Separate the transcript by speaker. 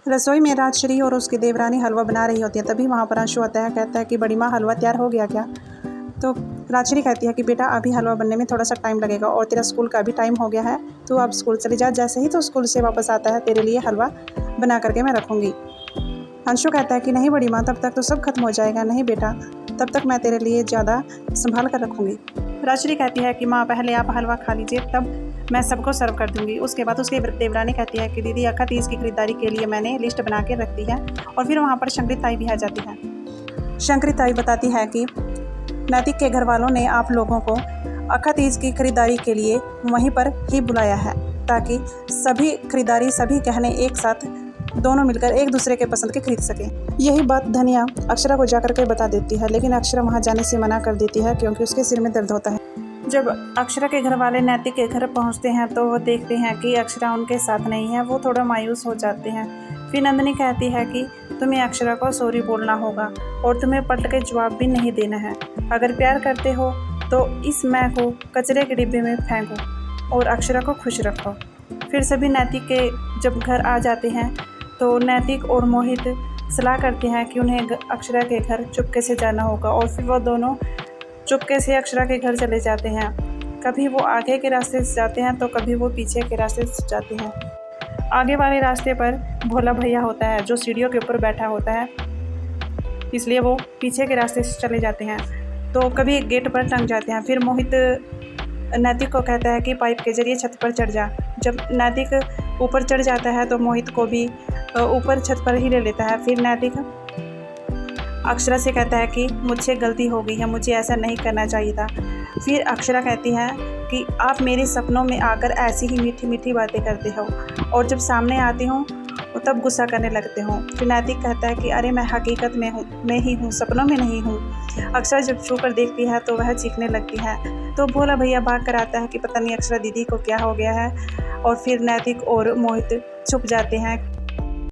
Speaker 1: रसोई में राजश्री और उसकी देवरानी हलवा बना रही होती है। तभी वहाँ पर अंशु आता है, कहता है कि बड़ी माँ हलवा तैयार हो गया क्या? तो राजश्री कहती है कि बेटा अभी हलवा बनने में थोड़ा सा टाइम लगेगा और तेरा स्कूल का भी टाइम हो गया है, तो अब स्कूल चली जा। जैसे ही तो स्कूल से वापस आता है तेरे लिए हलवा बना करके मैं रखूँगी। अंशु कहता है कि नहीं बड़ी माँ, तब तक तो सब खत्म हो जाएगा। नहीं बेटा, तब तक मैं तेरे लिए ज़्यादा संभाल कर रखूँगी। राजश्री कहती है कि माँ पहले आप हलवा खा लीजिए, तब मैं सबको सर्व कर दूँगी। उसके बाद उसकी देवरानी कहती है कि दीदी अक्खा तीज की खरीदारी के लिए मैंने लिस्ट बना के रख दी है। और फिर वहाँ पर शंकरी ताई भी आ जाती है। शंकरी ताई बताती है कि नैतिक के घर वालों ने आप लोगों को अक्खा तीज की खरीदारी के लिए वहीं पर ही बुलाया है, ताकि सभी खरीदारी, सभी गहने एक साथ दोनों मिलकर एक दूसरे के पसंद के खरीद सकें। यही बात धनिया अक्षरा को जाकर के बता देती है, लेकिन अक्षरा वहाँ जाने से मना कर देती है क्योंकि उसके सिर में दर्द होता है। जब अक्षरा के घर वाले नैतिक के घर पहुँचते हैं तो वो देखते हैं कि अक्षरा उनके साथ नहीं है। वो थोड़ा मायूस हो जाते हैं। फिर नंदिनी कहती है कि तुम्हें अक्षरा को सॉरी बोलना होगा और तुम्हें पलट के जवाब भी नहीं देना है। अगर प्यार करते हो तो इस मैं को कचरे के डिब्बे में फेंको और अक्षरा को खुश रखो। फिर सभी नैतिक के जब घर आ जाते हैं तो नैतिक और मोहित सलाह करते हैं कि उन्हें अक्षरा के घर चुपके से जाना होगा। और फिर वो दोनों चुपके से अक्षरा के घर चले जाते हैं। कभी वो आगे के रास्ते से जाते हैं तो कभी वो पीछे के रास्ते से जाते हैं। आगे वाले रास्ते पर भोला भैया होता है जो सीढ़ियों के ऊपर बैठा होता है, इसलिए वो पीछे के रास्ते से चले जाते हैं। तो कभी गेट पर टंग जाते हैं। फिर मोहित नैतिक को कहता है कि पाइप के जरिए छत पर चढ़ जा। जब नैतिक ऊपर चढ़ जाता है तो मोहित को भी ऊपर छत पर ही ले लेता है। फिर नैतिक अक्षरा से कहता है कि मुझसे गलती हो गई है, मुझे ऐसा नहीं करना चाहिए था। फिर अक्षरा कहती है कि आप मेरे सपनों में आकर ऐसी ही मीठी मीठी बातें करते हो और जब सामने आती हूँ तब गुस्सा करने लगते हो। फिर नैतिक कहता है कि अरे मैं हकीकत में हूँ, मैं ही हूँ, सपनों में नहीं हूँ। अक्षरा जब छू कर देखती है तो वह चीखने लगती है। तो भोला भैया भाग कर आता है कि पता नहीं अक्षरा दीदी को क्या हो गया है। और फिर नैतिक और मोहित छुप जाते हैं।